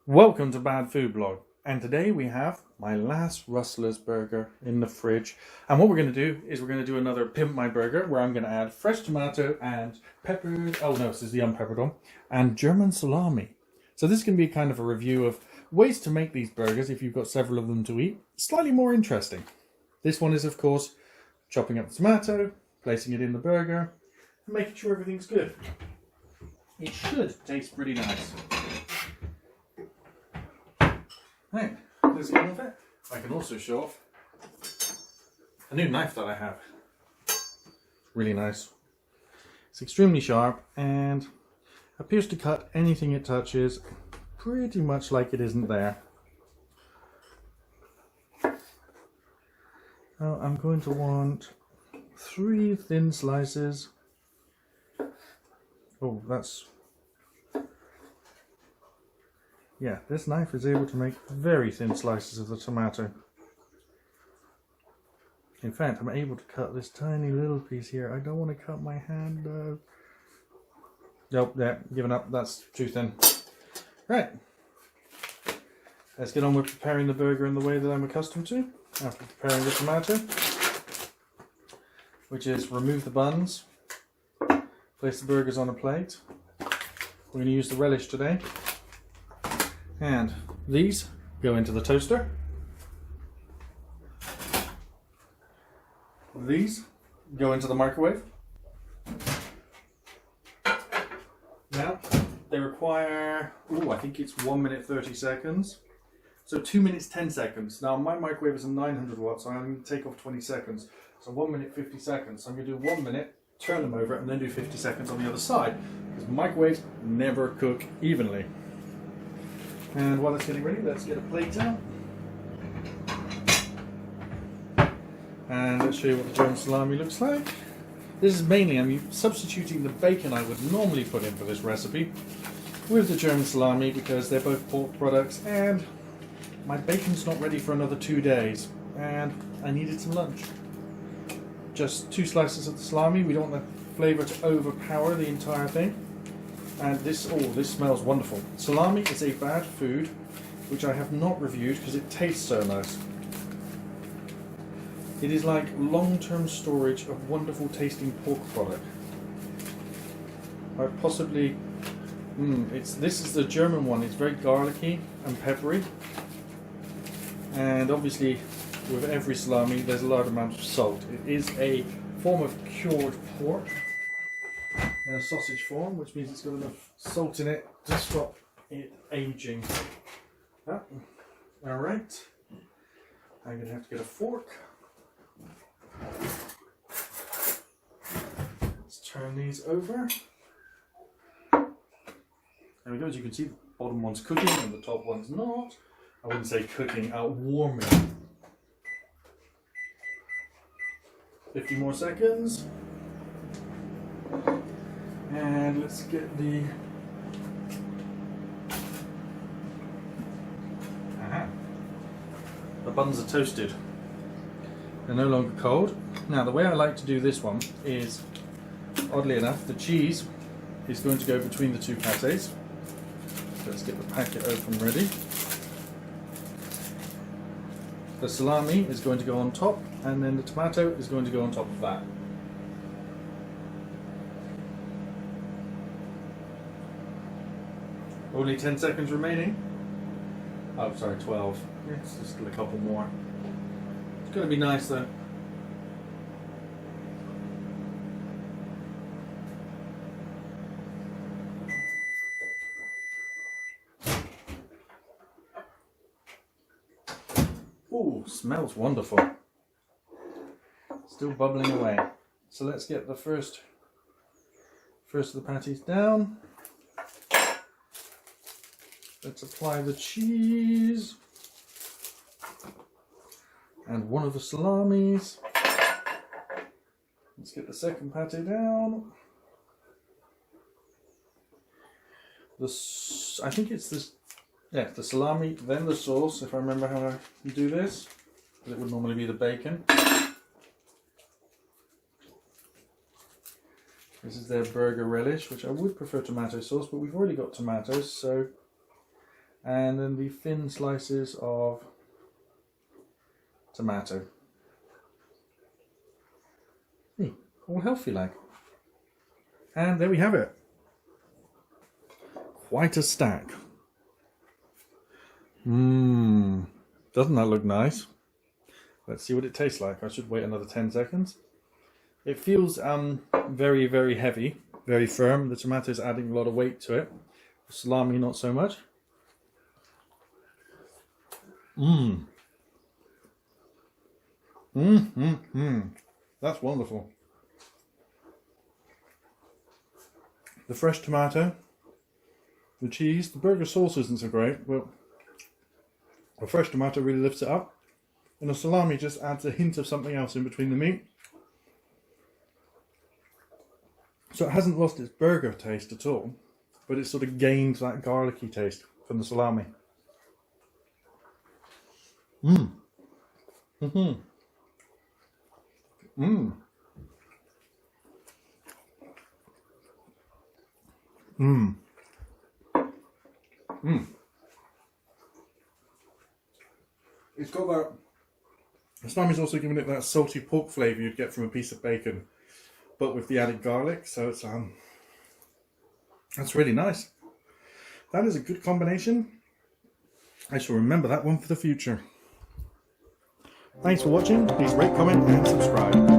Welcome to Bad Food Blog, and today we have my last Rustlers burger in the fridge. And what we're going to do is we're going to do another Pimp My Burger, where I'm going to add fresh tomato and peppered, oh no, this is the unpeppered one, and German salami. So this can be kind of a review of ways to make these burgers if you've got several of them to eat, slightly more interesting. This one is, of course, chopping up the tomato, placing it in the burger, and making sure everything's good. It should taste pretty nice. Right, let's get on with it. I can also show off a new knife that I have. Really nice. It's extremely sharp and appears to cut anything it touches pretty much like it isn't there. Now I'm going to want 3 thin slices. Oh, that's... Yeah, this knife is able to make very thin slices of the tomato. In fact, I'm able to cut this tiny little piece here. I don't want to cut my hand though. Nope, yeah, giving up. That's too thin. Right. Let's get on with preparing the burger in the way that I'm accustomed to. After preparing the tomato, which is remove the buns, place the burgers on a plate. We're going to use the relish today. And these go into the toaster. These go into the microwave. Now, they require, I think it's 1 minute 30 seconds. So 2 minutes 10 seconds. Now my microwave is a 900 watts, so I'm going to take off 20 seconds. So 1 minute 50 seconds. So I'm going to do 1 minute, turn them over, and then do 50 seconds on the other side. Because microwaves never cook evenly. And while it's getting ready, let's get a plate out. And let's show you what the German salami looks like. This is mainly, I'm substituting the bacon I would normally put in for this recipe with the German salami because they're both pork products and my bacon's not ready for another 2 days and I needed some lunch. Just 2 slices of the salami. We don't want the flavour to overpower the entire thing. And this smells wonderful. Salami is a bad food, which I have not reviewed because it tastes so nice. It is like long-term storage of wonderful tasting pork product. This is the German one. It's very garlicky and peppery. And obviously, with every salami, there's a large amount of salt. It is a form of cured pork. In a sausage form, which means it's got enough salt in it to stop it aging. Alright, I'm going to have to get a fork. Let's turn these over. There we go, as you can see the bottom one's cooking and the top one's not. I wouldn't say cooking, warming. 50 more seconds. And let's get the... The buns are toasted. They're no longer cold. Now the way I like to do this one is, oddly enough, the cheese is going to go between the 2 pâtés. Let's get the packet open ready. The salami is going to go on top, and then the tomato is going to go on top of that. Only 10 seconds remaining. Oh, sorry, 12. Yeah, it's just a couple more. It's going to be nice though. Ooh, smells wonderful. Still bubbling away. So let's get the first of the patties down. Let's apply the cheese and one of the salamis. Let's get the second patty down. I think it's this, yeah, the salami, then the sauce, if I remember how I do this. It would normally be the bacon. This is their burger relish, which I would prefer tomato sauce, but we've already got tomatoes, so And then the thin slices of tomato. Hey, all healthy like. And there we have it. Quite a stack. Mmm. Doesn't that look nice? Let's see what it tastes like. I should wait another 10 seconds. It feels very, very heavy, very firm. The tomato is adding a lot of weight to it. The salami, not so much. Mmm. That's wonderful. The fresh tomato, the cheese, the burger sauce isn't so great, but the fresh tomato really lifts it up. And the salami just adds a hint of something else in between the meat. So it hasn't lost its burger taste at all, but it sort of gained that garlicky taste from the salami. Mmm. Mm-hmm. Mmm. Mmm. Mmm. It's got that. The salami's also giving it that salty pork flavour you'd get from a piece of bacon, but with the added garlic. So it's that's really nice. That is a good combination. I shall remember that one for the future. Thanks for watching. Please rate, comment, and subscribe.